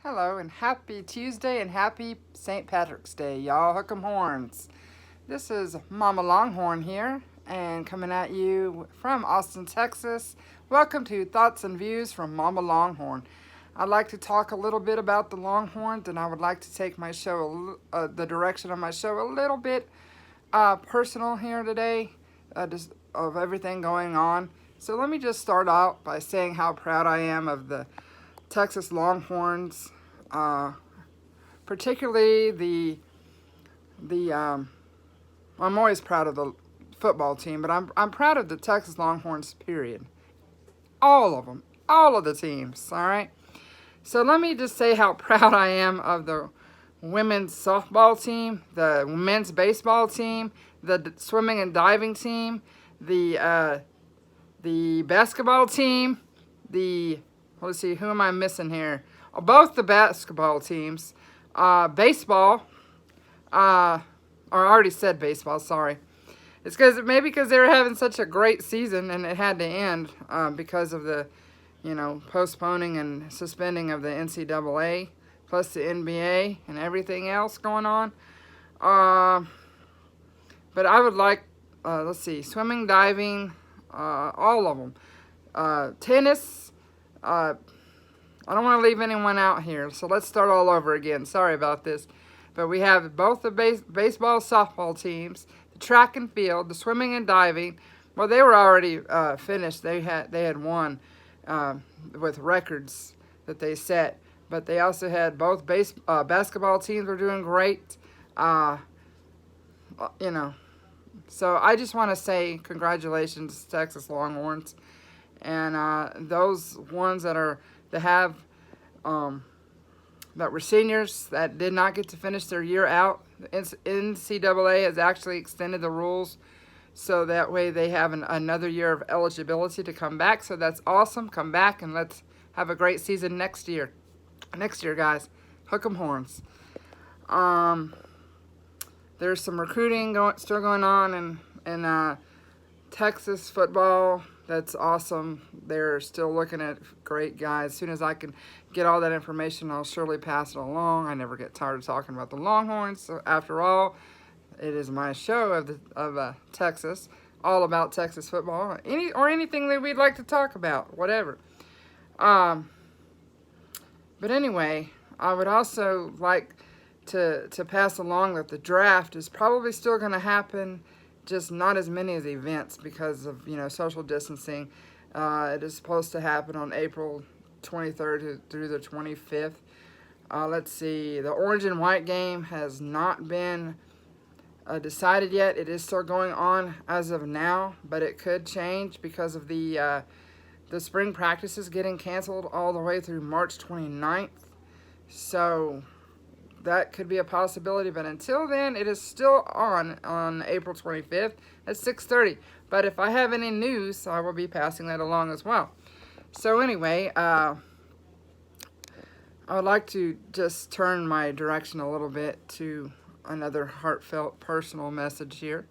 Hello and happy Tuesday and happy St. Patrick's Day, y'all. Hook 'em horns. This is Mama Longhorn here and coming at you from Austin, Texas. Welcome to Thoughts and Views from Mama Longhorn. I'd like to talk a little bit about the Longhorns, and I would like to take my show, the direction of my show, a little bit personal here today, just of everything going on. So let me just start out by saying how proud I am of the Texas Longhorns, uh, particularly the. I'm always proud of the football team, but I'm proud of the Texas Longhorns. Period. All of them, all of the teams. All right. So let me just say how proud I am of the women's softball team, the men's baseball team, the swimming and diving team, the basketball team, the let's see, who am I missing here? Both the basketball teams, baseball, or I already said baseball. Sorry, it's because they were having such a great season and it had to end because of the, postponing and suspending of the NCAA, plus the NBA and everything else going on. But I would like, let's see, swimming, diving, all of them. Tennis. I don't want to leave anyone out here, so let's start all over again. Sorry about this. But we have both the baseball, softball teams, the track and field, the swimming and diving. Well, they were already finished. They had won with records that they set. But they also had both basketball teams were doing great. You know, so I just want to say congratulations, Texas Longhorns, and those ones that have that were seniors that did not get to finish their year out. The NCAA has actually extended the rules so that way they have another year of eligibility to come back. So that's awesome. Come back and let's have a great season next year. Next year, guys. Hook 'em horns. There's some recruiting still going on in Texas football. That's awesome. They're still looking at great guys. As soon as I can get all that information, I'll surely pass it along. I never get tired of talking about the Longhorns. So after all, it is my show of Texas, all about Texas football, anything that we'd like to talk about, whatever. But anyway, I would also like to pass along that the draft is probably still going to happen, just not as many as events because of social distancing. It is supposed to happen on April 23rd through the 25th. Let's see, the orange and white game has not been decided yet. It is still going on as of now, but it could change because of the spring practices getting canceled all the way through March 29th. So that could be a possibility, but until then, it is still on April 25th at 6:30. But if I have any news, I will be passing that along as well. So anyway, I would like to just turn my direction a little bit to another heartfelt personal message here.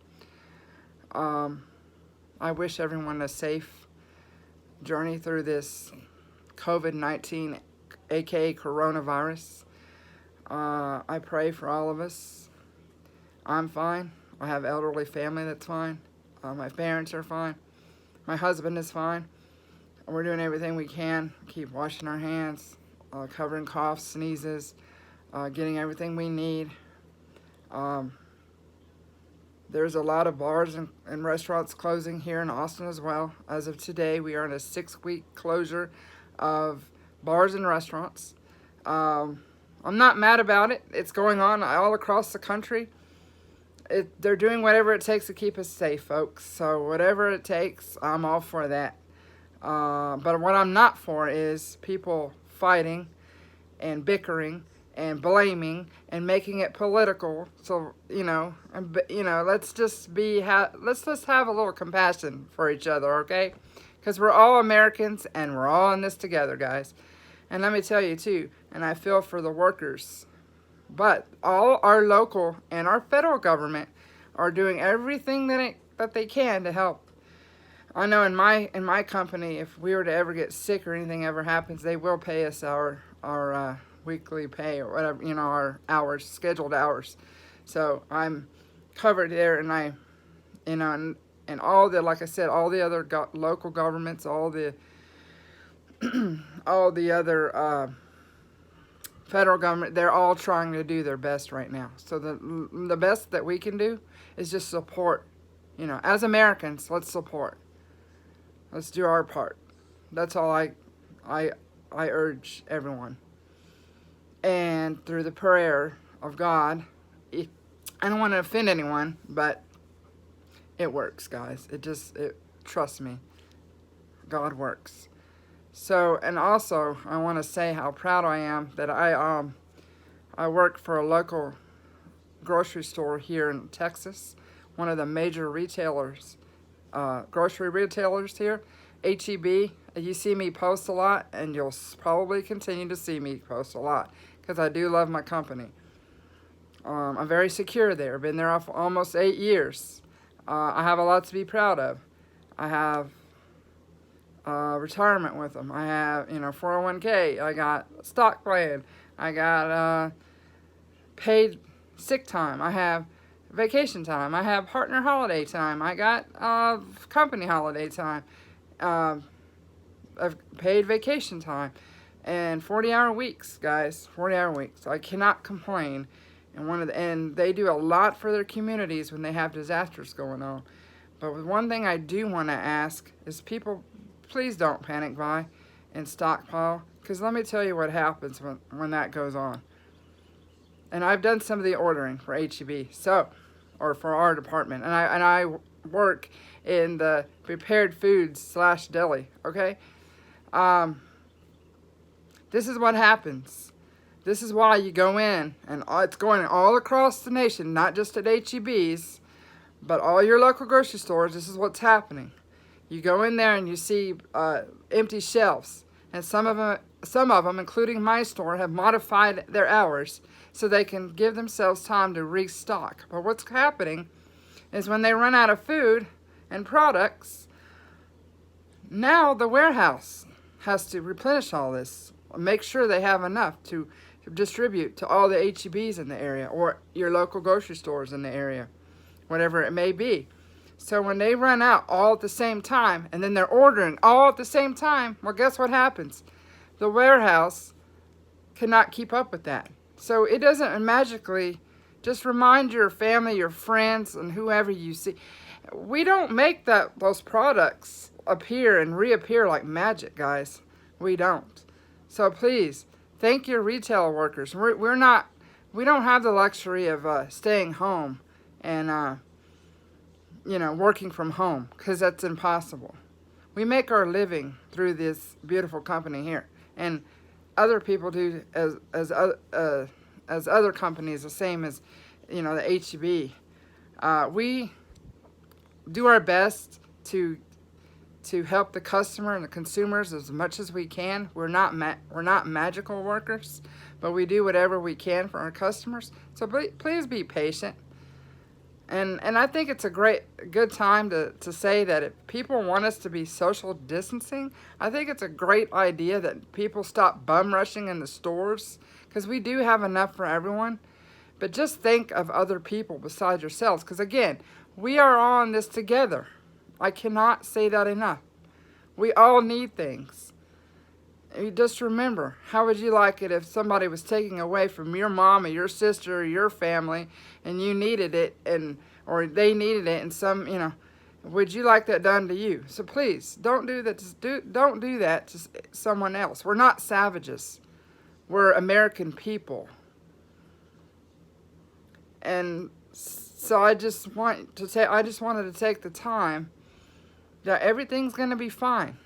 I wish everyone a safe journey through this COVID-19, aka coronavirus. I pray for all of us. I'm fine. I have elderly family that's fine. My parents are fine. My husband is fine. We're doing everything we can. Keep washing our hands, covering coughs, sneezes, getting everything we need. There's a lot of bars and restaurants closing here in Austin as well. As of today, we are in a 6-week closure of bars and restaurants. I'm not mad about it. It's going on all across the country. They're doing whatever it takes to keep us safe, folks. So whatever it takes, I'm all for that. But what I'm not for is people fighting and bickering and blaming and making it political. So let's just have a little compassion for each other, okay? Because we're all Americans and we're all in this together, guys. And let me tell you too, and I feel for the workers, but all our local and our federal government are doing everything that they can to help. I know in my company, if we were to ever get sick or anything ever happens, they will pay us our weekly pay or whatever, our hours, scheduled hours. So I'm covered there, and and all the, like I said, all the other local governments, all the other federal government, they're all trying to do their best right now. So the best that we can do is just support. As Americans, let's support. Let's do our part. That's all I urge everyone. And through the prayer of God, I don't want to offend anyone, but it works, guys. Trust me, God works. So, and also, I want to say how proud I am that I work for a local grocery store here in Texas, one of the major retailers, grocery retailers here, H-E-B. You see me post a lot, and you'll probably continue to see me post a lot because I do love my company. I'm very secure there. Been there for almost 8 years. I have a lot to be proud of. I have retirement with them. I have, 401k. I got stock plan. I got paid sick time. I have vacation time. I have partner holiday time. I got company holiday time. I've paid vacation time. And 40-hour weeks, guys. 40-hour weeks. I cannot complain. And they do a lot for their communities when they have disasters going on. But one thing I do want to ask is people, please don't panic buy and stockpile, because let me tell you what happens when that goes on. And I've done some of the ordering for HEB, or for our department, and I work in the prepared foods / deli. Okay, this is what happens. This is why you go in, and it's going all across the nation, not just at HEBs, but all your local grocery stores. This is what's happening. You go in there and you see empty shelves, and some of them, including my store, have modified their hours so they can give themselves time to restock. But what's happening is when they run out of food and products, now the warehouse has to replenish all this, make sure they have enough to distribute to all the HEBs in the area or your local grocery stores in the area, whatever it may be. So when they run out all at the same time, and then they're ordering all at the same time, well, guess what happens? The warehouse cannot keep up with that. So it doesn't magically, just remind your family, your friends, and whoever you see. We don't make those products appear and reappear like magic, guys. We don't. So please, thank your retail workers. We don't have the luxury of staying home and working from home, because that's impossible. We make our living through this beautiful company here, and other people do as other companies, the same as the HEB. We do our best to help the customer and the consumers as much as we can. We're not magical workers, but we do whatever we can for our customers. So please be patient. And I think it's a good time to say that if people want us to be social distancing, I think it's a great idea that people stop bum rushing in the stores, because we do have enough for everyone. But just think of other people besides yourselves, because again, we are on this together. I cannot say that enough. We all need things. You just remember, how would you like it if somebody was taking away from your mom or your sister or your family, and you needed it, or they needed it, and would you like that done to you? So please, don't do that. Don't do that to someone else. We're not savages. We're American people. And so I just wanted to take the time that everything's going to be fine.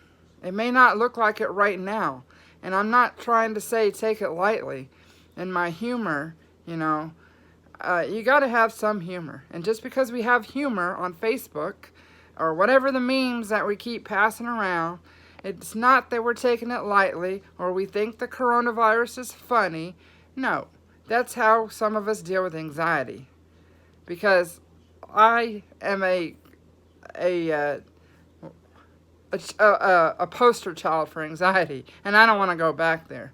It may not look like it right now, and I'm not trying to say take it lightly. And my humor, you got to have some humor. And just because we have humor on Facebook or whatever the memes that we keep passing around, it's not that we're taking it lightly or we think the coronavirus is funny. No, that's how some of us deal with anxiety. Because I am a poster child for anxiety, and I don't want to go back there.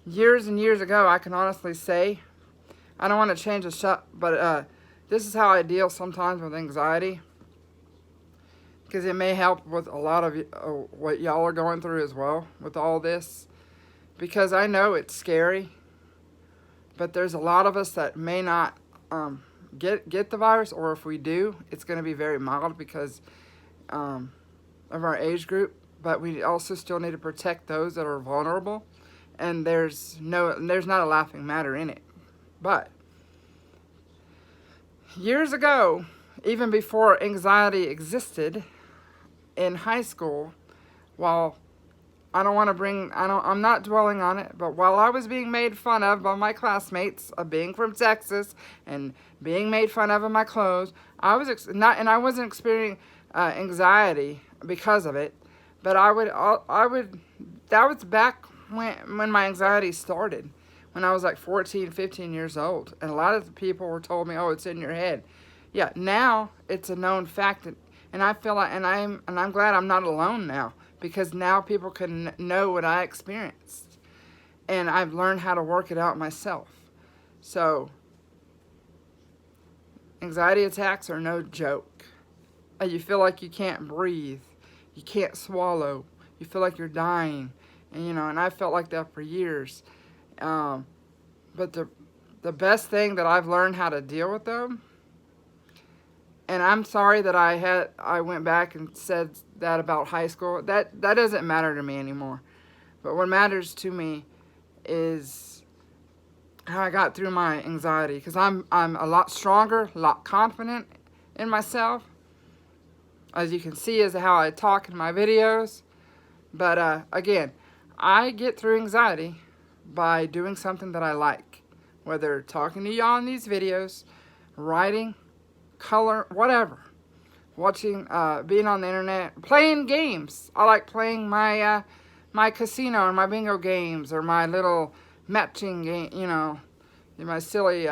years and years ago, I can honestly say, I don't want to change the but this is how I deal sometimes with anxiety, because it may help with a lot of what y'all are going through as well with all this, because I know it's scary, but there's a lot of us that may not get the virus, or if we do, it's going to be very mild because of our age group. But we also still need to protect those that are vulnerable, and there's not a laughing matter in it. But years ago, even before anxiety existed in high school, while I'm not dwelling on it, but while I was being made fun of by my classmates of being from Texas and being made fun of in my clothes, I wasn't experiencing anxiety because of it, but that was back when my anxiety started, when I was like 14, 15 years old, and a lot of the people were told me, "Oh, it's in your head." Yeah, now it's a known fact, and I feel like, and I'm glad I'm not alone now, because now people can know what I experienced, and I've learned how to work it out myself. So, anxiety attacks are no joke. You feel like you can't breathe, you can't swallow, you feel like you're dying, and I felt like that for years. But the best thing that I've learned how to deal with them, and I'm sorry that I went back and said that about high school. That doesn't matter to me anymore. But what matters to me is how I got through my anxiety, because I'm a lot stronger, a lot confident in myself, as you can see as how I talk in my videos. But again, I get through anxiety by doing something that I like, whether talking to y'all in these videos, writing, color, whatever, watching, being on the internet, playing games. I like playing my my casino and my bingo games, or my little matching game, my silly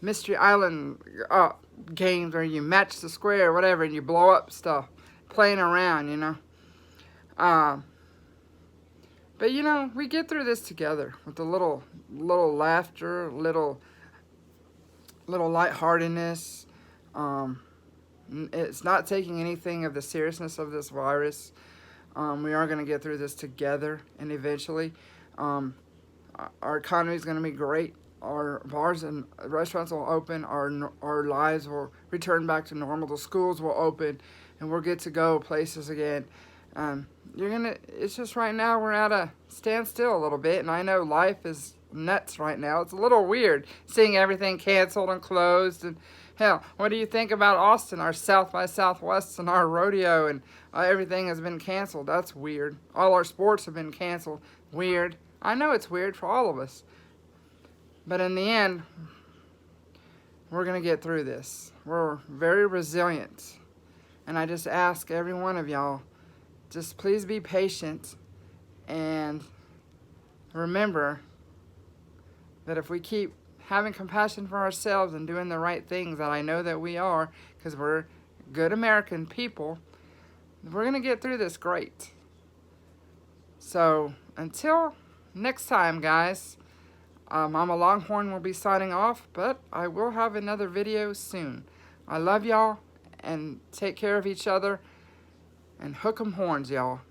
Mystery Island games where you match the square or whatever and you blow up stuff, playing around. But we get through this together with a little laughter, little lightheartedness. It's not taking anything of the seriousness of this virus. We are going to get through this together, and eventually, our economy is going to be great. Our bars and restaurants will open. Our lives will return back to normal. The schools will open, and we'll get to go places again. It's just right now we're at a standstill a little bit, and I know life is nuts right now. It's a little weird seeing everything canceled and closed. And hell, what do you think about Austin, our South by Southwest, and our rodeo, and everything has been canceled? That's weird. All our sports have been canceled. Weird. I know it's weird for all of us. But in the end, we're going to get through this. We're very resilient. And I just ask every one of y'all, just please be patient, and remember that if we keep having compassion for ourselves and doing the right things, that I know that we are, because we're good American people, we're going to get through this great. So until next time, guys, Mama Longhorn will be signing off, but I will have another video soon. I love y'all, and take care of each other, and hook 'em horns, y'all.